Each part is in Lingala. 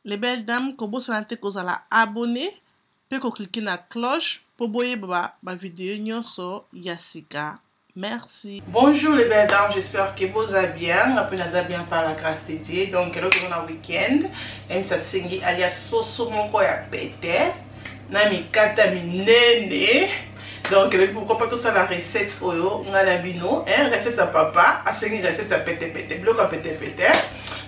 Les belles dames, kobo sanate kozala abonné, pe ko cliquer na cloche pour boyer ba vidéo nyonso yasika. Merci. Bonjour les belles dames, j'espère que vous allez bien. Après nous allons bien par la grâce de Dieu. Donc là on a week-end. Même ça singi alias soso moko ya pete. Na mi kata mi nene. Donc pourquoi pas tout ça la recette oyo ngala bino, recette à papa, a singi recette à pete pete, bloc à pete pete.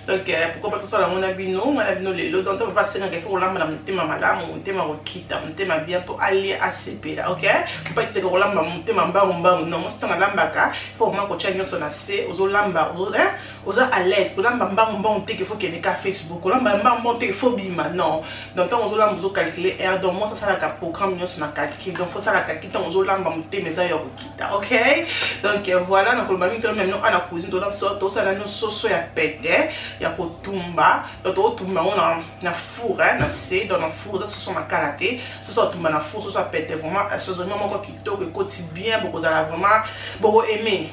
Donc pourquoi pas tout ça la mon abino lelo donc on va se qu'il faut lamba mutema malamu mutema rokita mutema bien pour aller à CP là, OK? Faut pas te lamba mutema mbangu non, moi c'est un lamba ka, faut vraiment ko chanyo sona se ozo lamba ozo à l'aise, ko lamba mbangu te qu'il faut qu'il y ait ka Facebook, ko lamba mbangu te qu'il faut bima non. Donc on ozo lamba ozo calculer air donc moi ça la ka programme nyo sona calcul. Donc faut ça la calcul donc ozo lamba mutema za yo rokita, OK? Donc voilà, donc le mami to même non ana cuisine to ça la no soso ya pete. Ya kotumba donc otumba on na four na c'est dans le four ça sont ma kalaté ce soit tumba na four ce soit pété vraiment assaisonnement moko kitoko ekoti bien beaucoup ça vraiment beaucoup aimer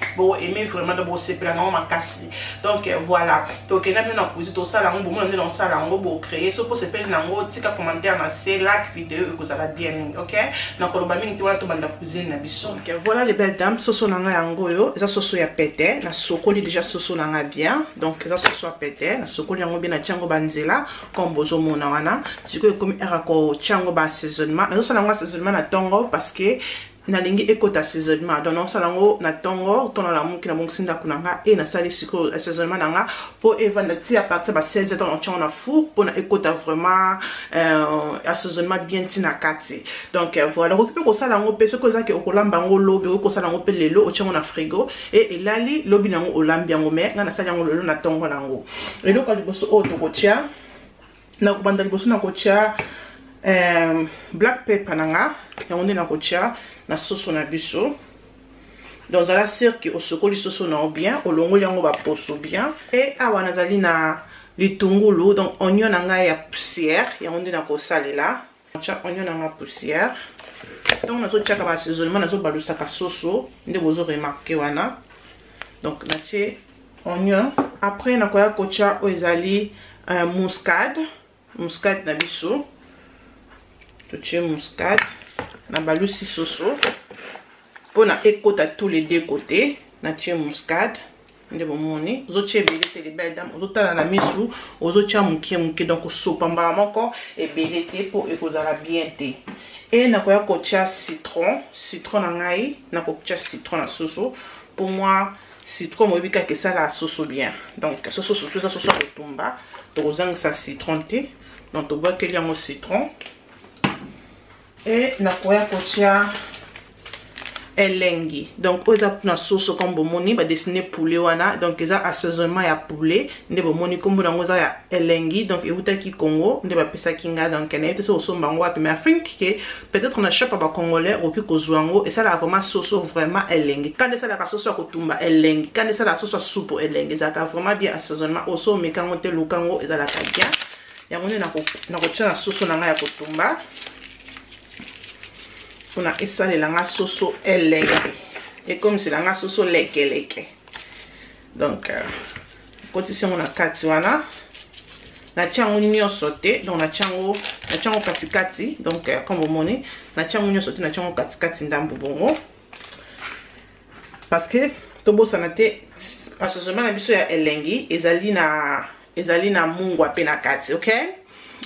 vraiment de bosser plan ma casse donc voilà donc na na cuisine to ça là on bon dans ça là on bo créer ce pour se faire na ngo tika commentaire na c'est like vidéo que ça va bien, OK? Donc le bami to to banda cuisine na biso. Donc voilà les belles dames soso na nga yango yo ça soso ya pété na sokoli déjà soso na nga bien donc ça soso ya pété na sokoli yango bien na tiango banzela comme bozo mona wana siko comme era ko tiango ba assaisonnement na so na assaisonnement na tongo parce que na lingi ekota assaisonnement donc non salango na tongo tona la muki na bongsinda kunanga et na sali siko assaisonnement nanga pour evanda ti à partir ba 16h on tient na four pour na ekota vraiment assaisonnement bien tina kati donc voilà récupérer ko salango pe ce que ça que okolamba ngo lobi ko salango pe lelo o tient na frigo et elali lobi nango olambi yango me ngana sali yango lelo na tongo nango et donc ali boso o to ko tia na ko banda boso na ko tia black pepper nanga yango na ko tia na soso na biso donc la cirque au sokoli soso na bien au longo yango ba poso bien et awa nazali na litungulu donc oignon nanga ya poussière yango na ko salela tia oignon nanga poussière donc nazo tia ka ba assaisonnement nazo balusa ka soso nde bozo remarquer wana donc na tie oignon après na ko ya ko tia o ezali muscade na biso to tia muscade na balusi soso pour na ekota tous les deux côtés na tie muscade nde bomoni ozo tie belete les belles dames ozo tala na misu ozo tia mukie donc sopa mbala moko et belete pour ekozala bien te et na koya ko tia citron na ngai na ko tia citron na soso pour moi citron mo bika ke ça la soso bien donc soso surtout ça soso retumba to ozanga citron te donc to bois que liango citron et na koya kotia elengi donc oza na sauce comme bomoni ba dessiner poulet wana donc eza assaisonnement ya poulet nde bomoni kombo nango za ya elengi donc eutaki Congo nde ba pesa kinga donc na yete so somba ngo ape mais Afrique que peut-être on a chapa ba congolais oki kozwango et ça la vraiment sauce vraiment elengi quand ça la sauce ko tumba elengi quand ça la sauce soupe elengi ça ka vraiment bien assaisonnement oso mekango te lukango eza la kadia ya moni na ko tia na sauce na nga ya kotumba on a essayé la soso elengi et comme c'est la soso leke donc côté si on a kati wana na tiango nyo sauté donc na tiango katikati donc comme vous moni na tiango nyo sauté na tiango katikati ndambu bongo parce que tobo sanate assaisonnement na biso ya elengi ezali na mungwa pe na kati, OK?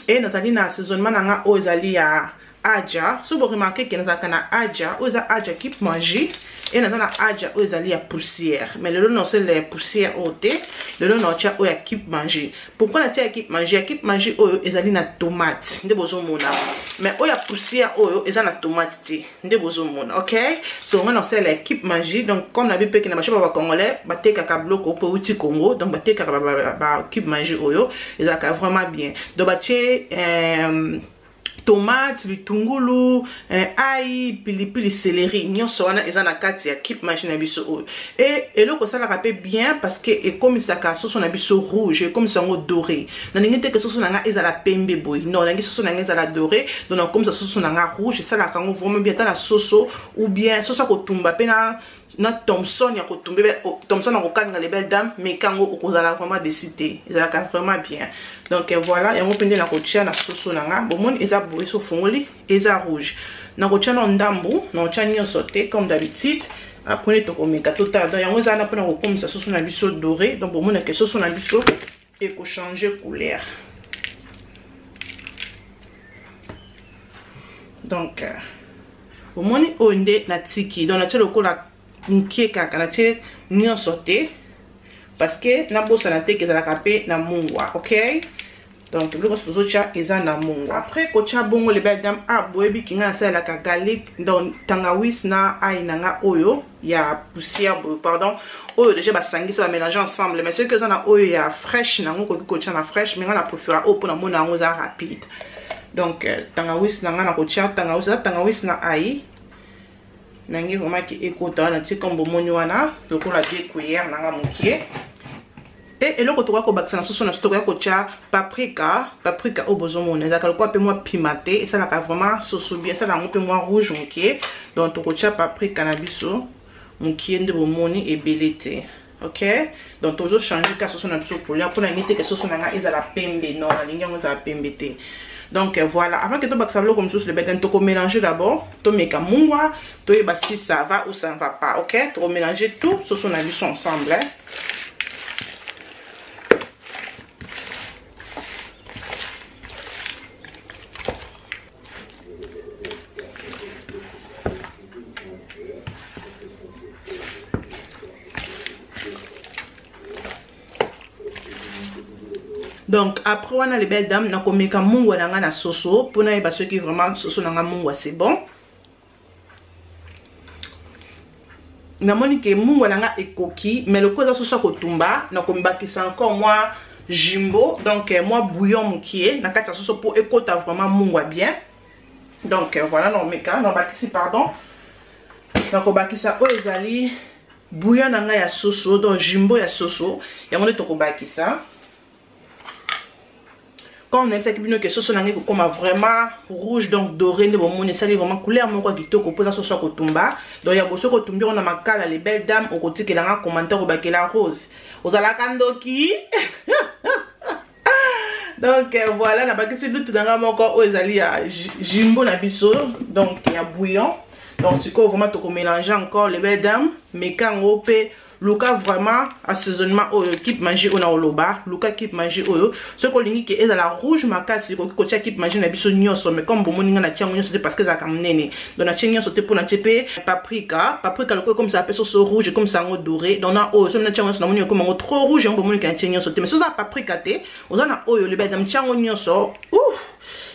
Et nazali na assaisonnement nanga o ezali ya aja so vous remarquez que nous avons aja ou za aja qui manger et nous avons aja ou ezali ya poussière mais le non c'est les poussières ôtées le non tia o ya keep manger pourquoi la tia keep manger o ezali na tomate nde bozo mona mais o ya poussière o ezali na tomate ti nde bozo mona, OK? So on c'est les keep manger donc comme la bipe qui na marché ba congolais ba teka ka bloco po uti Congo donc ba teka ba keep manger o ezali vraiment bien donc ba tie tomate, bitungulu, ail, pilipili, céleri, nyonso wana eza na kati ya keep machine na biso. Et eloko ça la rappelle bien parce que et comme ça ka sauce na biso rouge et comme ça ngo doré. Na ngite que sauce na nga eza la pembe boy. Non, na ngi sauce na nga eza la doré. Donc comme ça sauce na nga rouge et ça la kango vraiment bien ta la sauce ou bien sauce ko tumba pena na Thompson ya kotumbe Thompson na kokanga les belles dames mais kango okozala vraiment décidé ezalaka vraiment bien. Donc voilà yango pende na kotia na soso nanga bomoni eza boye so fongoli eza rouge na kotia na ndambu na kotia nyonso te comme d'habitude. Après to komeka total donc yango eza na pona kokomisa soso na biso doré donc bomoni ke soso na biso et ko changer couleur. Donc bomoni onde na tiki donc na tia lokola nkie kaka na tia nyonso te parce que na bosa na te kezalaka pe na mungwa, ok. Donc le reste des autres eza na mungwa. Après kocha bongo les belles dames a boyebi kinga na la garlic donc tangawis na ai nanga oyo ya poussière pardon oyo déjà ba sangisa ba mélanger ensemble mais ce que ça na oyo ya fraîche nango ko kocha na fraîche mais ngala préférer o pona mona ngo za rapide. Donc tangawis nanga na kocha tangawis na ai nangi vraiment ki ekota na ti kombo moni wana lokola 2 cuillères nanga mokie. Et le kotoka ko bakisa na soso na soto ko tia paprika au besoin mon ezaka ko pe moi pimenté et ça la vraiment soso bien ça la ngo pe moi rouge mokie donc to ko tia paprika na biso mokie nde bomoni et belete, ok. Donc toujours changer ka soso na biso pour la pour na ngite que soso na nga ezala pembe non la linga ngo za pembe te. Donc voilà, avant que tu bakisa lo comme soso le beden to ko mélanger d'abord to meka mungwa to yeba si ça va ou ça ne va pas, ok. To mélanger tout soso na biso ensemble, hein. Donc après on a les belles dames na komeka mungwa nanga na soso pour na yeba ceux qui vraiment soso nanga mungwa c'est bon. Na moni ke mungwa nanga ekoki mais le koza soso kotumba na kombakisa encore moi jimbo donc moi bouillon mokie na kati soso pour ekota vraiment mungwa bien. Donc voilà non meka non bakisi pardon. Na kobakisa o ezali bouillon nanga ya soso donc jimbo ya soso yango ne to kobakisa. Quand on a fait que soso nangi comme vraiment rouge donc doré ne bon ça vraiment couleur moko kitoko pour ça soso kotumba donc ya boso kotumbi on a makala les belles dames au côté que la commentaire au bakela rose aux ala kandoki. Donc voilà na bakisi lutu nanga moko o ezali ya jimbo na biso donc ya bouillon donc c'est quoi vraiment to mélanger encore les belles dames mais quand on peut Luka vraiment assaisonnement oyo keep manger on a oloba Luka keep manger oyo ce qu'on lingi que est la rouge makasi ko ko keep manger na biso nyonso mais comme bomo ninga na tia nyonso parce que ça comme nene donc na tia nyonso te pour na chepe paprika le comme ça sauce rouge comme ça en doré donc na oyo so na tia nyonso na moni comme trop rouge on bomo ninga tia nyonso te mais so ça paprika te on a oyo le bedam tia nyonso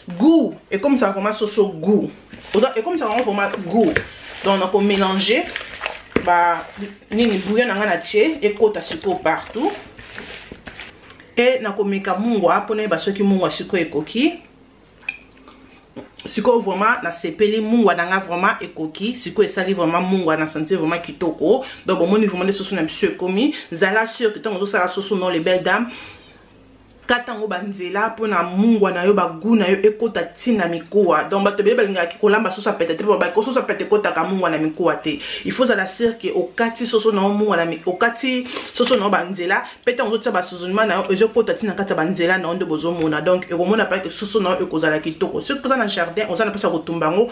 goût et comme ça vraiment sauce goût et comme ça vraiment goût donc on a mélanger ba nini bouillon nanga na tie ekota siko partout et na komeka mungwa pona ba soki mungwa siko ekoki siko vraiment na sepeli mungwa nanga vraiment ekoki siko esali vraiment mungwa na sentir vraiment kitoko donc bon moni vraiment soso na biso ekomi zala sûr que tant ozo sala soso non les belles dames katango banzela pona mungwa na yo bagu na yo ekota tina mikuwa donc bato bele balinga ki kolamba soso peut-être ba ko soso peut-être kota ka mungwa na mikuwa te il faut za la sir que okati soso na mungwa na okati soso na banzela peut-être on zo ba sozonima na yo ezo kota tina kata banzela na onde bozo mona donc e komona pas que soso na yo ekozala kitoko ce que na jardin on za na pesa ko tumbango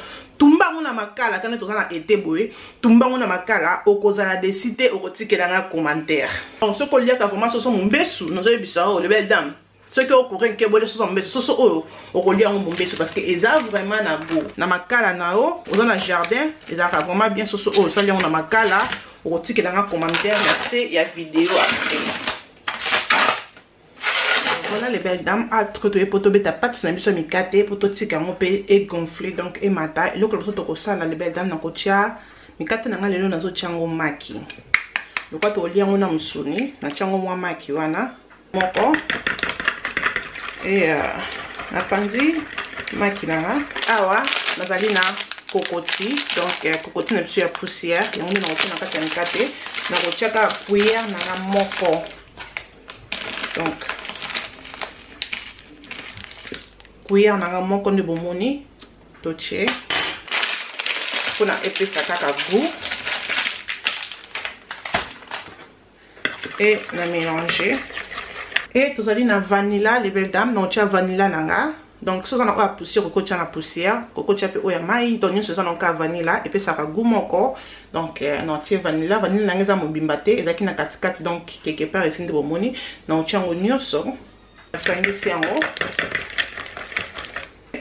na makala kana to za na été boye tumbango na makala okozala décider okotikela na commentaire donc ce qu'on lia ka vraiment soso mbesu nozo yebisa o le belle dame. Ce que au courant que bolé soso mbeso soso oyo okolia ngo mbeso parce que eza vraiment na go na makala na o oza na jardin eza vraiment bien soso oyo ça lia na makala okotikela nga commentaire na se ya vidéo après. Voilà les belles dames à trouver pour tomber ta pâte na biso mikate pour totika ngo pe et gonfler donc et mata le ko to ko sala les belles dames na kotia mikate na nga lelo nazo tiango maki le ko to lia ngo na musuni na tiango mwa maki wana moko. Et la panzi makinanga awa nazali na kokoti donc kokoti na biso ya poussière yango na kokona kati ya mikate na kotiaka cuillère na moko donc cuillère na moko nde bomoni toche pona epesa kaka goût et na mélanger. Et tout allez na vanilla les belles dames, donc tu vanilla nanga. Donc ça on a poussière coco na poussière, coco tu peux oya mai, donc nous ça on a vanilla et puis ça va goût encore. Donc non tu vanilla nanga za mobimbate ezaki na katikati donc quelque part ici de bomoni, donc tu ngo nyonso. Sangisi yango.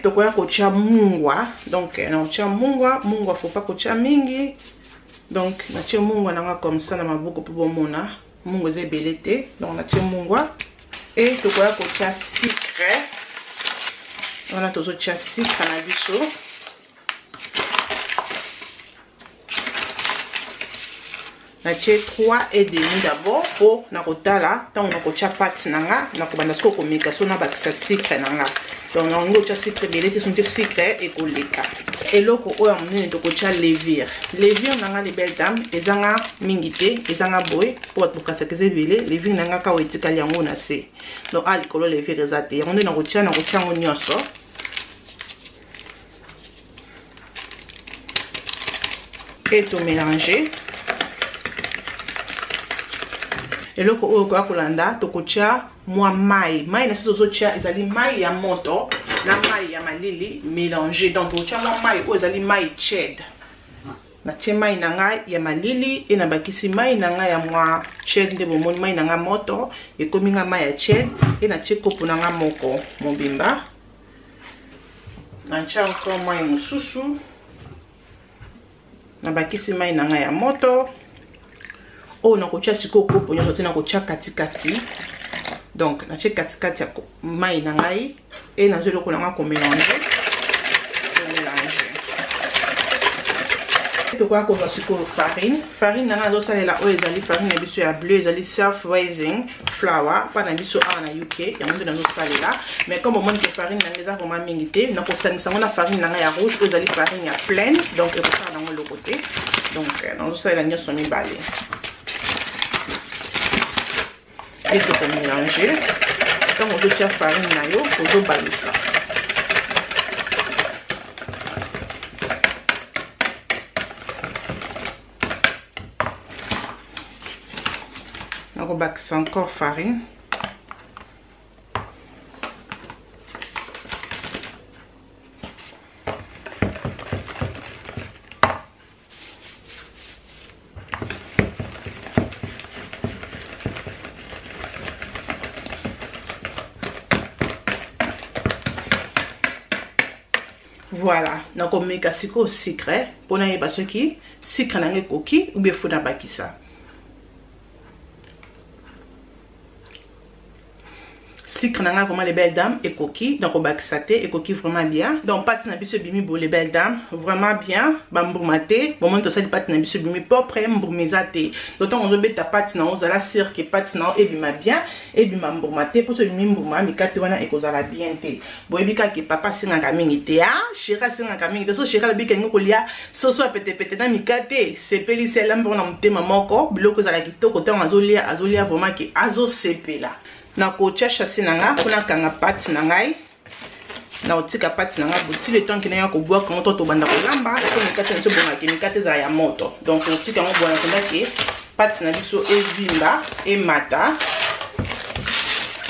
Tokoya kocha mungwa, donc non tu mungwa faut pas kocha mingi. Donc na tu mungwa nanga comme ça na maboko pour bomona, mungwa ze belete, donc na tu mungwa. Et tu vois que tu as sucre. On a toujours tu as sucre à la biso. Na tu 3,5 d'abord pour na kota là. Tant on a kocha pâte nanga, na kobanda sko komeka so na bakisa sucre nanga. Donc on a kocha sucre belete son sucre et koleka. Et loko oya munene to kocha levure. Levure nanga les belles dames, ezanga mingité, ezanga boy pour bokasa keze belé, levure nanga ka wetika yango na se. Donc alcool levure ezate. On est na kocha ngo nyonso. Et tout mélanger. Et loko oyo ko akolanda to kocha moi mai na sozo cha ezali mai ya moto na mai ya malili mélanger. Donc to cha moi mai oyo ezali mai ched. Na che mai nanga ya malili et na bakisi mai nanga ya moi ched nde bomoni mai nanga moto e kominga mai ya ched et na che kopo nanga moko mobimba. Na cha encore mai mususu. Na bakisi mai nanga ya moto. Oh na kocha siko kopo nyoto tena kocha katikati. Donc na che katikati ya mai na ngai et na zelo kolanga ko mélanger. To kwa ko siko farine. Farine na ndo salela o ezali farine na biso ya bleu ezali self raising flour pa na biso a na UK ya ndo na zo salela. Mais comme on que farine na ngeza vraiment mingité na ko sanisa na farine na ya rouge o ezali farine ya pleine donc e ko sa na le côté. Donc na zo salela nyoso mi balé. Et tout mélanger. Quand on doit farine na yo, on doit balancer. On va balancer encore farine. Voilà, donc on met un sucre pour n'aller pas ce qui sucre n'a pas coquille ou bien faut n'avoir qui ça. Sucre n'a vraiment les belles dames et coquille donc on va et coquille vraiment bien. Donc pâte n'a pas bimi pour les belles dames vraiment bien. Bambourmaté, bon moment tout ça de pâte n'a pas bimi pas prêt mbourmisaté. D'autant on veut ta pâte na on la cire qui pâte na et bima bien et bima mbourmaté pour ce bimi mbourma mi kate wana et ko la bien té. Bo ebika ki papa singa kamingi té ah chéra singa kamingi té so chéra le bika ngoko lia so so pété na mi kate c'est peli c'est l'ambre na mtema moko biloko za la kitoko té azolia vraiment ki azo sepe là. Na kocha chassi nanga kuna kanga pâte nangai na otika pâte nanga buti le temps kina ya ko boire quand to banda ko lamba ko mikate nso bonga ke mikate za ya moto donc otika ngo boire kunda ke pâte na biso evimba e mata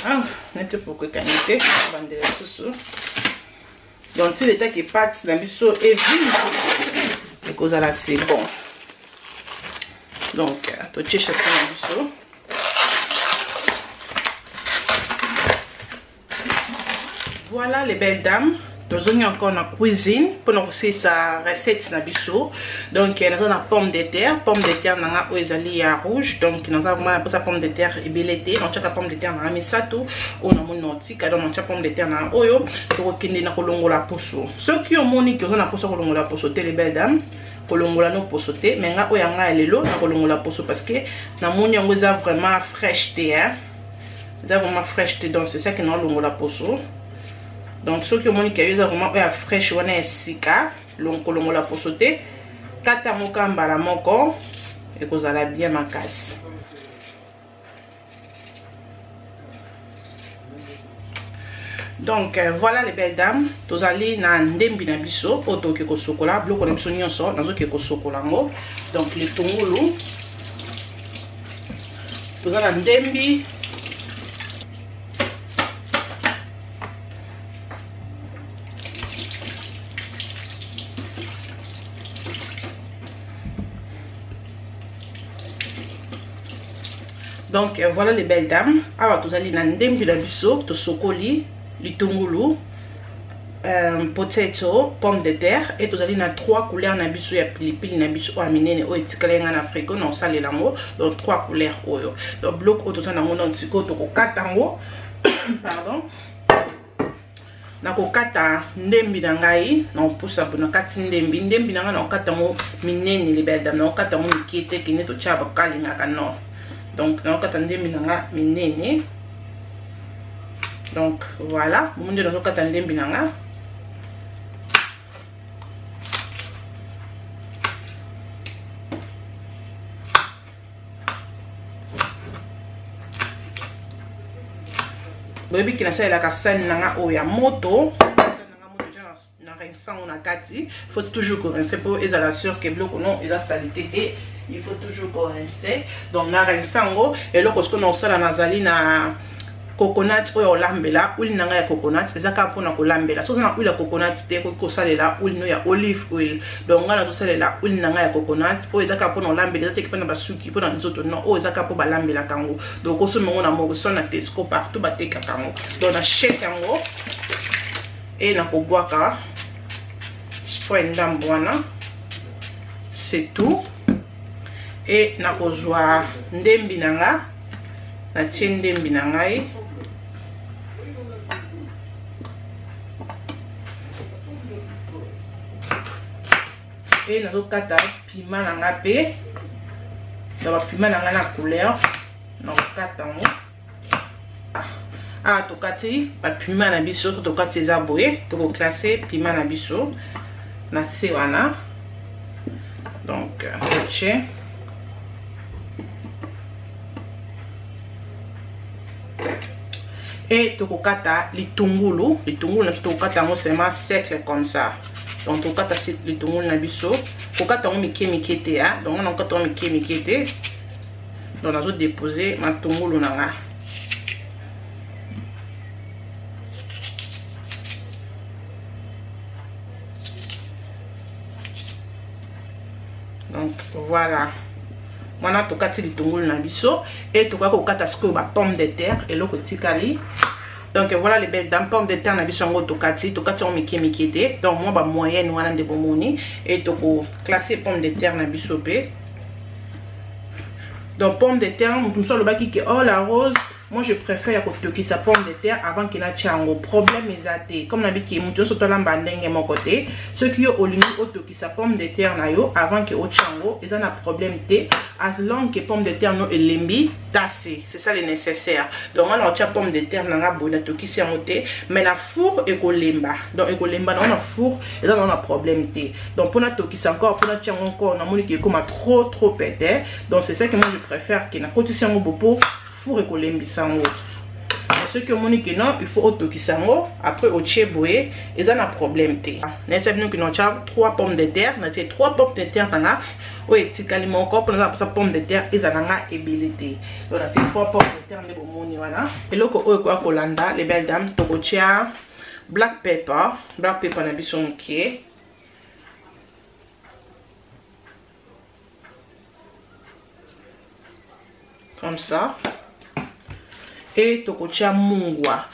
ah nete poko kanite bandela susu donc il était que pâte na biso evimba et cause là c'est bon donc to chassi na biso. Voilà les belles dames, nous avons encore la cuisine pour nous faire sa recette na biso. Donc nous avons la pomme de terre nanga oezali rouge. Donc nous avons la pomme de terre ebelete, on tchaka pomme de terre na misato, on a mon notika donc on tchaka pomme de terre na oyo, to kende na kolongola poso. Ceux qui ont moni qui ont na poso kolongola poso les belles dames. Kolongola no poso te, mais nga oyanga elelo na kolongola poso parce que na moni yango za vraiment fraîche te hein. Ça vraiment fraîche te donc c'est ça que nous kolongola poso. Donc ceux qui ont moni qui ont vraiment fraîche wana esika lonkolongola poso te kata mokamba la moko et kozala bien makasi. Donc voilà les belles dames, tous allez na ndembi na biso oto ke ko sokola bloko na biso nyonso nazo ke ko sokola ngo. Donc les tongolo toza na ndembi. Donc voilà les belles dames. Awa tozali na ndembi na biso to sokoli litungulu, potato, pomme de terre et tozali na 3 couleurs na biso ya pilipili na biso o minene o etikala nga na Afrique non sale lango. Donc 3 couleurs oyo. Donc bloc o tozana ngo na tiko to ko katango. Pardon. Na ko kata ndembi na ngai na opusa bona kati ndembi na nga na katango minene les belles dames. Na katango mikete kine to chaba kalinga kano. Donc na kata ndembi na nga minene. Donc voilà, mon dieu, nous avons ndembi na nga. Boyebi ki na sala ka sani na nga oya moto. Na rinçant on a kati, faut toujours rincer pour ezala sûr que bloc non eza salité et il faut toujours rincer. Donc na rinçant ngo et loko ce qu'on sala nazali na coconut oyo lambela huile nanga ya coconut ezaka pona ko lambela so na huile ya coconut te ko salela huile no ya olive oil. Donc ngala to salela huile nanga ya coconut oyo ezaka pona lambela ezate pona basuki pona nzoto no oyo ezaka po balambela kango. Donc ko so mongo na moko so na Tesco partout bateka kango. Donc na shake yango et na ko boaka spoil ndambwana, c'est tout. Et na ko zwa ndembi nanga na tie ndembi na ngai et na kata piment na nga pe na piment na nga na couleur na kata ngo to kati ba piment na biso to kati eza boye to ko classer piment na biso na se wana. Donc tche et to kata litungulu na to kata ngo seulement sec comme ça. Donc to kata litungulu na biso ko kata ngo mike te ya. Donc on kata ngo mike te. Donc nazo déposer ma tungulu na nga. Donc voilà. Maintenant to kati litungulu na biso et to ko kata sko ba pomme de terre et loko tikali. Donc voilà les belles dames, pomme de terre na biso ngo to kati on mike te. Donc moi ba moyenne wana de bomoni et to ko classer pomme de terre na biso pe. Donc pomme de terre mutu so lo baki ke oh la rose. Moi je préfère que sa pomme de terre avant qu'il a tiango. Problème est comme la qui mutu so to lamba ndenge mon côté. Ceux qui ont olimi qui sa pomme de terre na yo avant que au tiango, ils ont un problème té. As long que pomme de terre no elembi tassé. C'est ça le nécessaire. Donc on a tia pomme de terre na nga bona to ki si ngoté, mais la four et lemba. Donc et lemba on a four et là on a problème té. Donc pour na to ki encore pour na tiango encore na moni qui comme trop pété. Donc c'est ça que moi je préfère que na côté si ngo bopo four et kolembi sango. Ce que moni que non, il faut auto qui sango après au cheboué et ça n'a problème té. N'est-ce pas que nous avons 3 pommes de terre, nous avons 3 pommes de terre dans oui, si calme encore pour nous pomme de terre et ça n'a ébélité. Donc nous avons 3 pommes de terre de moni voilà. Et là ko quoi kolanda les belles dames to chia black pepper na bison qui comme ça. Et tokocha mungwa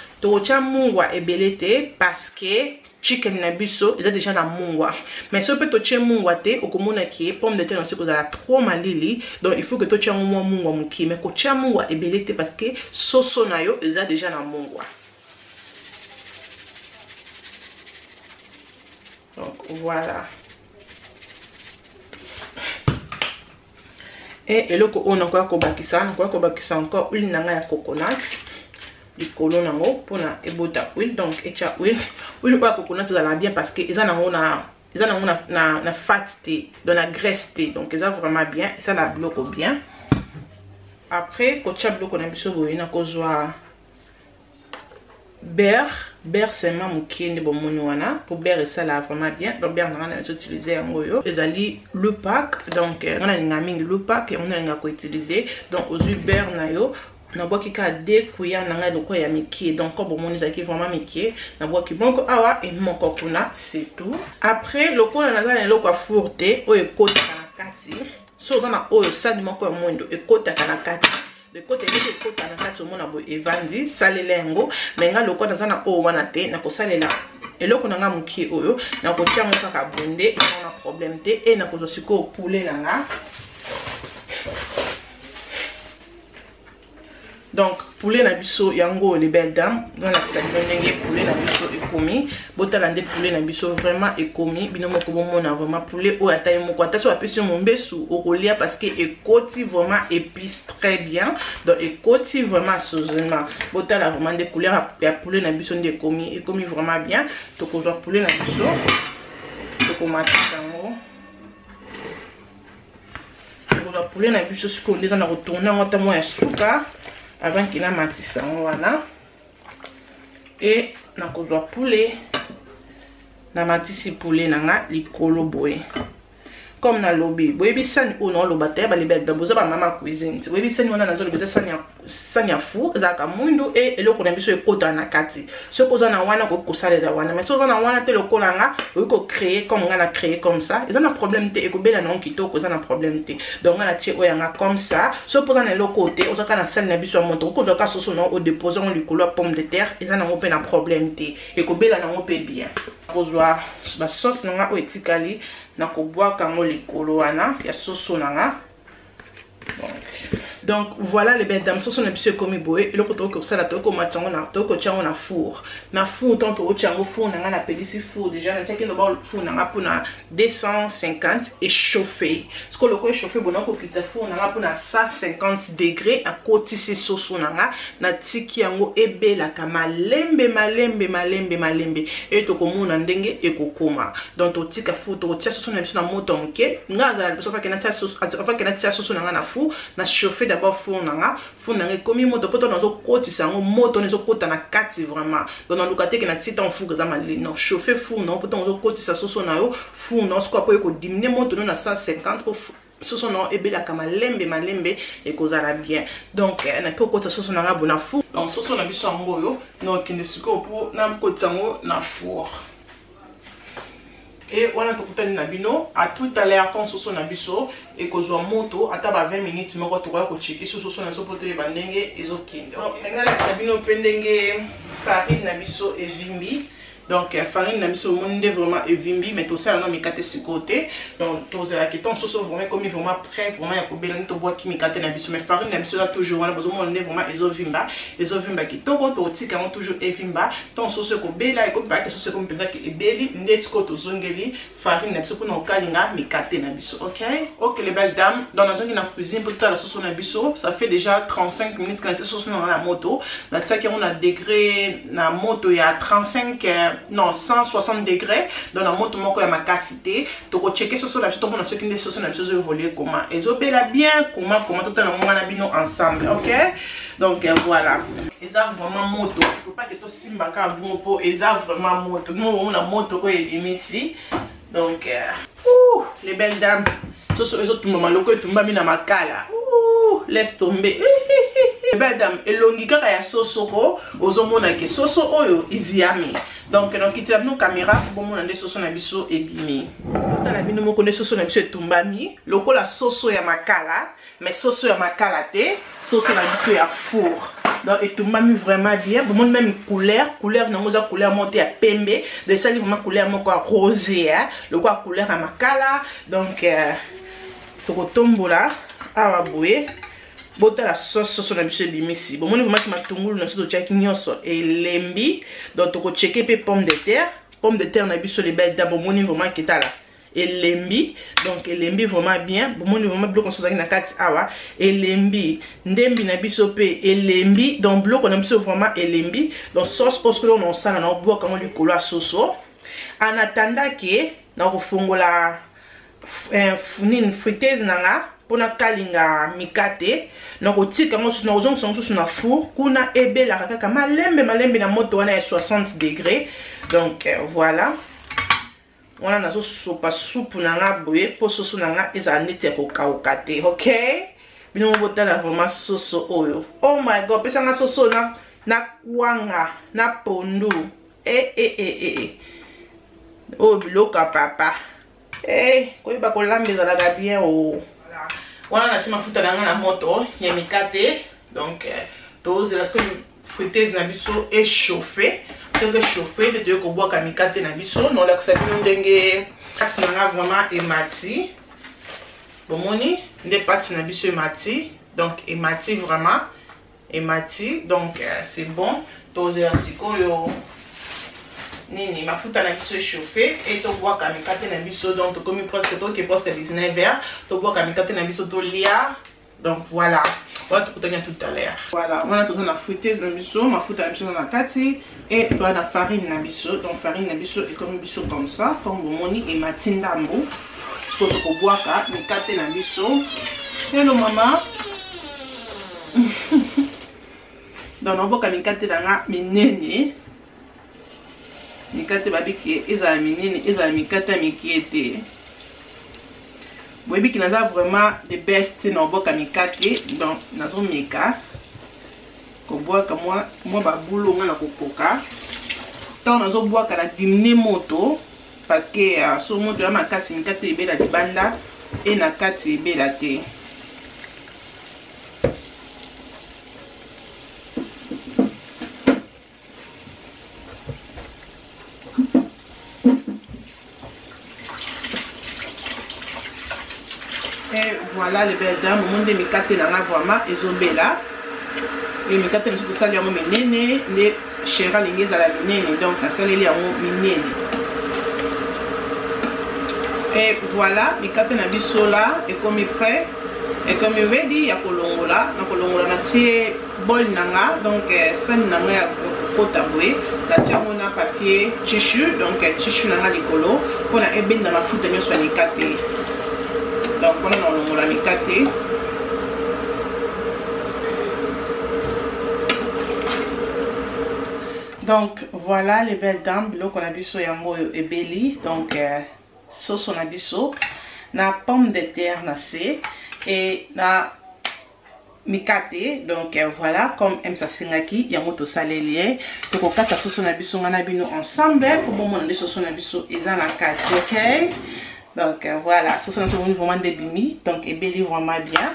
ebelete parce que chicken na biso est déjà na mungwa. Mais si on peut tocher mungwa te okomona ki pomme de terre on a trop malili, donc il faut que tocher mungwa muki mais kocha mungwa ebelete parce que soso na yo est déjà na mungwa. Donc voilà. Et là on a encore encore huile nanga ya coconut likolo nango pona ebota huile. Donc echa huile ya coconut ça va bien parce que ils en ont na fat té dans la graisse té, donc ça vraiment bien ça la bloque bien. Après kocha bloque na biso boye na kozwa beurre c'est ma mukende bon wana pour beurre ça là vraiment bien donc beurre on a utilisé en goyo ezali le pack donc on a mingi le pack on a ko utiliser donc aux beurre na yo na bois qui ka 2 cuillères na ngalo ko ya miki donc comme bon ezaki vraiment miki na bois qui moko awa et moko kuna c'est tout après le ko na za le ko fourté o ekota na kati so za na o sa di moko ya mwendo ekota na kati de côté de côté na kati omona bo evandi salelengo menga loko na zana o wana te na ko salela eloko na nga muki oyo na ko tia ngo kaka bonde na problème te et na ko siko poulet na nga donc poulet na biso yango les belles dames dans la ndenge poulet na biso ekomi botalande poulet na biso vraiment ekomi binomo ko bomona vraiment poulet o ataye moko attention apesi mon besu okolia parce que ekoti vraiment épice très bien donc ekoti vraiment assaisonnement botala vraiment des couleurs ya poulet na biso nde ekomi vraiment bien to ko zo poulet na biso to ko matisa ngo to ko poulet na biso siko ndeza na retourner ngota mo ya suka avant qu'il a matissé wana et na kozwa poulet na matisi poulet nanga likolo boye comme na lobby boye bisani o no lobata ba libet da boza ba mama cuisine boye bisani wana nazo lobeza sanya fu za ka mundu et eloko na biso ekota na kati so koza na wana ko kosalela wana mais so za na wana te lokola nga ko créer comme nga na créer comme ça ils ont un problème te ekobela na kitoko za na problème te donc nga na tie o yanga comme ça so poza na eloko te ozaka na sel na biso moto ko zoka soso no o déposer on likolo pomme de terre ils ont un peu na problème te ekobela na ngo pe bien kozwa ba sauce nga o etikali na ko boire kango likolo wana ya soso nanga donc voilà les belles dames soso na biso komi boye eloko to ko sala to ko matango na to ko chango na four tant to chango four nanga na pelisi four déjà na tiki no ba four nanga pona 250 et chauffer ce que le ko chauffer bon ko kita four nanga pona 150 degrés à côté ces soso nanga na tiki yango ebela kama malembe et to ko mona ndenge e kokoma donc to tika four to tia soso na biso na moto mke ngaza biso fa kena tia soso fa kena tia soso nanga na four na chauffer d'abord four nanga komi moto poto nazo kotisa ngo moto nazo kota na kati vraiment donc na lukate ke na tita en four za malé non chauffer four non poto nazo kotisa soso na yo four non sko apo ko diminuer moto na 150 soso non ebela kama malembe et kozala bien donc na ko kota soso nanga bona four donc soso na biso ngo yo no kinde siko po na kotisa ngo na four. Et on a tout na bino à tout à l'heure quand soso na biso et kozwa moto ataba 20 minutes moko to ko checker soso na so pote bandenge ezokinde donc ngala na bino pendenge farine na biso et vimbi donc farine na biso monde vraiment evimbi mais tout ça non mikate sur côté donc tous la qui ton soso vraiment comme vraiment prêt vraiment ya ko belani to bois qui mikate na biso mais farine na biso là toujours on a besoin monde vraiment ezovimba qui to ko tika on toujours evimba ton soso ko bela et ko ba que soso ko mpenda ki ebeli ndetiko to zongeli farine na biso pour no kalinga mikate na biso. OK les belles dames dans la zone qui na cuisine pour ta la sauce na biso ça fait déjà 35 minutes quand la sauce dans la moto la taki on a degré na moto ya 35 non 160 degrés dans la moto moko ya makasité to ko checker soso la biso to na ceux qui ne soso na biso zo voler comment ezobela bien comment tout na mwana bino ensemble. OK donc voilà eza vraiment moto faut pas que to simba ka bon po eza vraiment moto nous on a moto ko ici donc les belles dames soso ezo tumba maloko etumba mina makala laisse tomber les belles dames elongi kaka ya soso ko ozomona ke soso oyo iziami donc kitila bino caméra bomona nde soso na biso ebimi tala bino moko nde soso na biso etumbami lokola soso ya makala mais soso ya makala te soso na biso ya four donc etumbami vraiment bien bomona même couleur nango za couleur monte ya pembe de ça vraiment couleur moko rosé lokola couleur ya makala donc tokotombola awa boye bota la sauce na biso bimisi bomoni vraiment ki matungulu na biso to chaki nyonso elembi donc toko checker pe pomme de terre na biso les belles dames bomoni vraiment ki tala elembi donc elembi vraiment bien bomoni vraiment biloko nso na kati awa elembi ndembi na biso pe elembi donc biloko na biso vraiment elembi donc sauce oskolo na osala na oboka ngo likolo ya soso en attendant que na kofongola friteuse nanga pona kalinga mikate donc otika ngo na ozong songo na four kuna ebela kaka malembe na moto wana ya 60 degrés donc voilà wana nazo sopa soupe na nga boye po soso na nga eza nete ko kauka te okay bino botala vraiment soso oyo oh my god pesa nga soso na kwanga na pondu oh biloka papa koyeba kolambeza la bien oh wana na tima futa na nga na moto ya mikate donc tozela ce que friteuse na biso échauffé donc chauffé de ko boka mikate na biso non la ça bino ndenge pati na nga vraiment emati bomoni nde pati na biso emati donc emati vraiment emati donc c'est bon tozela sikoyo nini mafuta na biso chauffé et to bois kamikate na biso donc to komi presque 19h to bois kamikate na biso to lia donc voilà voilà tout à l'heure voilà on a tout na friteuse na biso mafuta na biso na kati et to na farine na biso donc farine na biso et comme biso comme ça comme bomoni et matindambo to ko bois kamikate na biso hello mama donc on bois kamikate na minene mikate babiki ezala minene ezala mikate mikiete boyebi ki naza vraiment the best na oboka mikate donc nazo meka ko boaka moi babulu nga na kokoka tant nazo boaka na dimine moto parce que so moto ya makasi mikate ebela libanda et na kati ebela te et voilà les belles dames au monde de mikate na nga vraiment ezobela et mikate nso sali yango minene ne chera lingeza la minene donc nasaleli yango minene et voilà mikate na biso là et comme prêt et comme ready ya kolongola na kolongola na tie bol nanga donc sani nanga ya kota boye na tiango na papier tissu donc tissu nanga likolo pona ebenda mafuta nyonso ya mikate donc on a la mikate donc voilà les belles dames biloko na biso yango ebeli donc sauce na biso na pomme de terre na se et na mikate donc voilà comme ça singaki yango to salelier to ko kata sauce na biso ngana bino ensemble pour bon mon sauce na biso eza na kati okay. Donc voilà, ce sont vraiment des bimi, donc ébelli vraiment bien.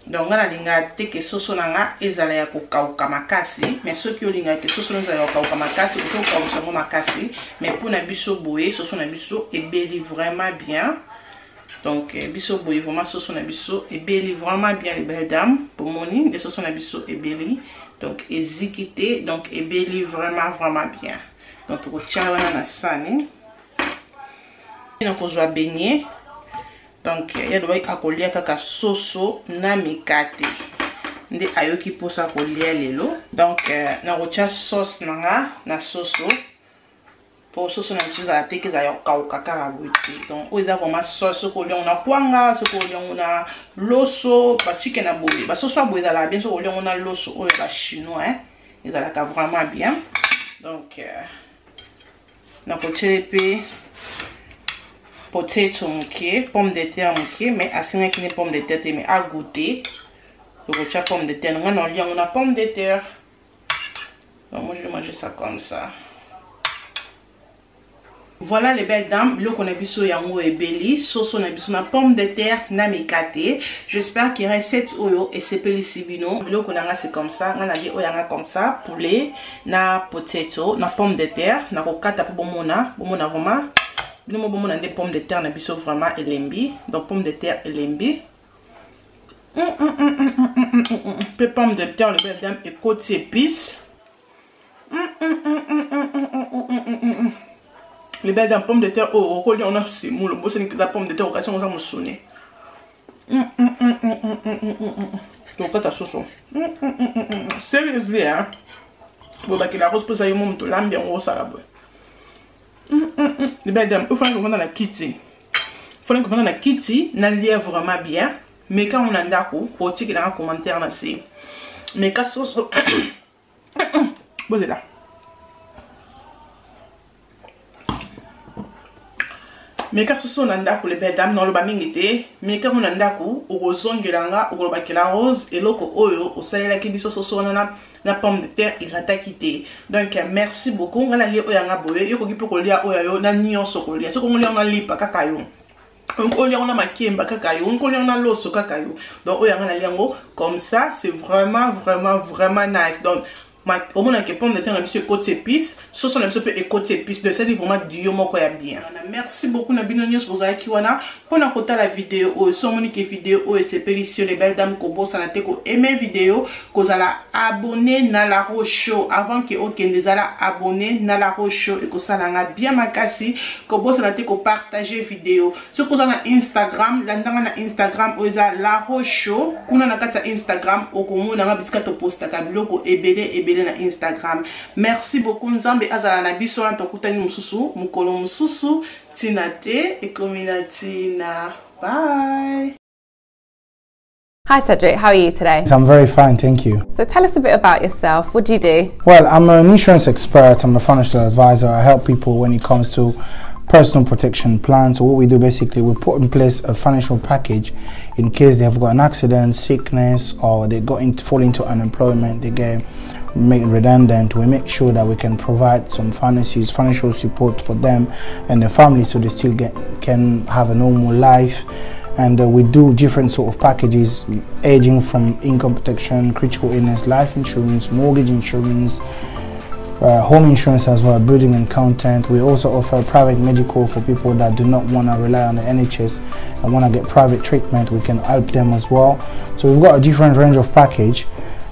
Donc on a linga teke soso nanga ezala ya kokauka makasi mais ceux qui linga ke soso nanga ya kokauka makasi ko kauka makasi mais pour na biso boye soso na biso ebeli vraiment bien donc biso boye vraiment soso na biso ebeli vraiment bien les belles dames pour moni de soso na biso ebeli donc ezikité donc ebeli vraiment bien donc ko tia wana na sani na ko zwa beignet. Donc il y a des akolia kaka soso na mikate nde ayoki posa kolia lelo donc na rocha sauce nanga na soso pour soso na chiza la teke za yoka kaka buti donc oza vraiment sauce ko lia na kwanga so ko lia na loso ba chicken na boye ba soso boye za la bien so ko lia na loso o ba chinois ils ala ka vraiment bien donc na ko chepe potato moké, pomme de terre moké, mais à 5 qui n'est pomme de terre, mais à goûter. Donc, on a pomme de terre. On a pomme de terre. Donc, moi, je vais manger ça comme ça. Voilà les belles dames, le qu'on a biso yango et belly, sauce on a biso na pomme de terre na mikate. J'espère qu'il recette oyo et c'est pelisibino. Le qu'on a c'est comme ça, on a dit oyanga comme ça, poulet na potato, na pomme de terre, na kokata pour bomona vraiment. Nous avons des pommes de terre, nous avons vraiment elembi. Donc, pommes de terre elembi. Pommes de terre, les belles dames, et côte épices. Les belles dames, pommes de terre, oh, on a c'est mou, le beau c'est la pomme de terre, occasion, on a sonné. Donc, quand t'as sauce, seriously, hein. Bon, bah, qu'il a rose pour ça, il m'a mis l'âme bien rose à la boue. Les belles dames, il faut qu'on va dans la kitty. Il faut qu'on va dans la kitty, n'a lièvre vraiment bien. Mais quand on a d'accord, on dit qu'il y a un commentaire là, c'est. Mais quand sauce. Bon, c'est là. Mais quand on a d'accord, les belles dames, non, le bamingité. Mais quand on a d'accord, au rosson, il y a la rose, et l'autre, au salaire qui est sur la pomme de terre, il a quitté. Donc, merci beaucoup. On a lié au yanga boye, il faut qu'on lia au yayo, n'a ni en socolia. Ce qu'on lia, on a lié pas cacaillou. On a maquillé un cacaillou, on a l'os au cacaillou. Donc, on a lié comme ça, c'est vraiment nice. Donc, au moins, que pomme de terre, monsieur côté épice, ce sont un peu côté épice, de ça, dit vraiment Dieu m'a bien. Merci beaucoup, Nabinonios, pour ça, Kiwana. Pour écouter la vidéo, sur mon vidéo, et c'est délicieux, les belles dames, Kobo, ça n'a été qu'au aimer vidéo, que vous allez abonner à la Rocho, avant que vous allez abonner à la Rocho, et que ça n'a bien makasi, Kobo, ça n'a été qu'au partager vidéo. Ce que vous avez Instagram, Instagram, vous avez la Rocho, vous avez Instagram, ou que vous avez biscuit post, kabilo, et na Instagram. Merci beaucoup Nzambe azala na biso na tokutani mususu mukolo mususu tinate e kominatina. Bye. Hi Cedric, how are you today? I'm very fine, thank you. So tell us a bit about yourself. What do you do? Well, I'm an insurance expert, I'm a financial advisor. I help people when it comes to personal protection plans. So what we do basically, we put in place a financial package in case they have got an accident, sickness, or they fall into unemployment, they get made redundant. We make sure that we can provide some financial support for them and their family, so they still can have a normal life. And we do different sort of packages, aging from income protection, critical illness, life insurance, mortgage insurance, home insurance as well, building and content. We also offer private medical for people that do not want to rely on the NHS and want to get private treatment. We can help them as well. So we've got a different range of package,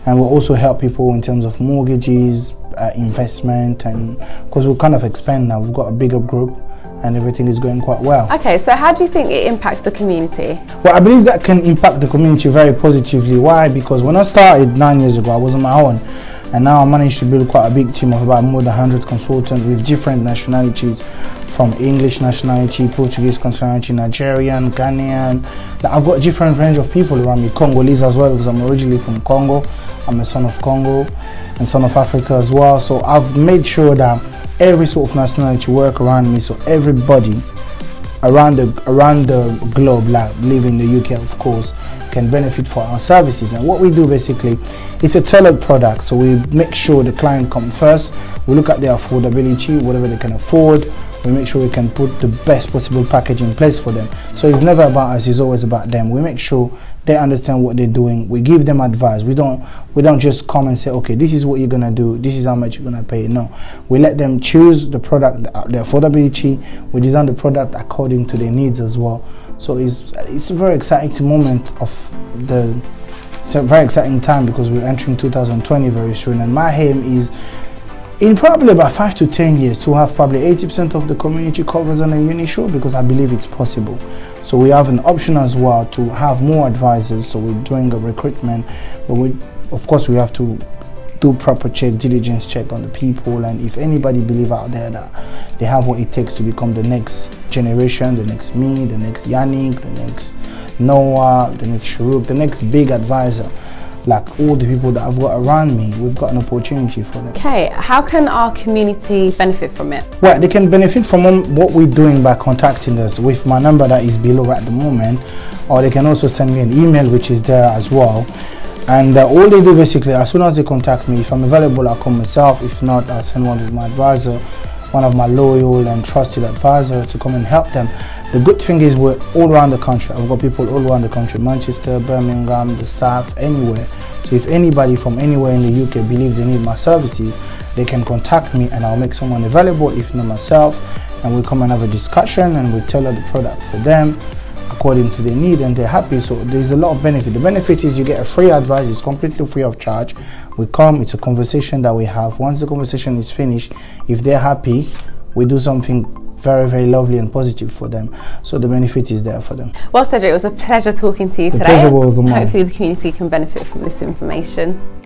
and we'll also help people in terms of mortgages, investment, and because we kind of expand now, we've got a bigger group and everything is going quite well. Okay, so how do you think it impacts the community? Well, I believe that can impact the community very positively. Why? Because when I started 9 years ago, I was on my own, and now I managed to build quite a big team of about more than 100 consultants with different nationalities, from English nationality, Portuguese nationality, Nigerian, Ghanaian. I've got a different range of people around me, Congolese as well, because I'm originally from Congo. I'm a son of Congo and son of Africa as well. So I've made sure that every sort of nationality work around me, so everybody around the globe, like live in the UK of course, can benefit from our services. And what we do basically, it's a tailored product, so we make sure the client comes first. We look at their affordability, whatever they can afford. We make sure we can put the best possible package in place for them. So it's never about us, it's always about them. We make sure they understand what they're doing. We give them advice. We don't just come and say, okay, this is what you're gonna do, this is how much you're gonna pay. No, we let them choose the product, the affordability. We design the product according to their needs as well. So it's a very exciting moment it's a very exciting time, because we're entering 2020 very soon, and my aim is in probably about 5 to 10 years to have probably 80% of the community covers on a Unisure, because I believe it's possible. So we have an option as well to have more advisors. So we're doing a recruitment, but of course we have to do proper diligence check on the people, and if anybody believe out there that they have what it takes to become the next generation, the next me, the next Yannick, the next Noah, the next Shuruk, the next big advisor, like all the people that I've got around me, we've got an opportunity for them. Okay, how can our community benefit from it? Well, they can benefit from what we're doing by contacting us with my number that is below at the moment, or they can also send me an email, which is there as well. And all they do basically, as soon as they contact me, if I'm available, I'll come myself. If not, I'll send one of my advisor, one of my loyal and trusted advisor, to come and help them. The good thing is we're all around the country. I've got people all around the country, Manchester, Birmingham, the South, anywhere. So if anybody from anywhere in the UK believe they need my services, they can contact me and I'll make someone available, if not myself, and we'll come and have a discussion and we'll tailor the product for them according to their need, and they're happy. So there's a lot of benefit. The benefit is you get a free advice. It's completely free of charge. We come, it's a conversation that we have. Once the conversation is finished, if they're happy, we do something very, very lovely and positive for them. So the benefit is there for them. Well, Cedric, it was a pleasure talking to you today. The pleasure was mine. Hopefully the community can benefit from this information.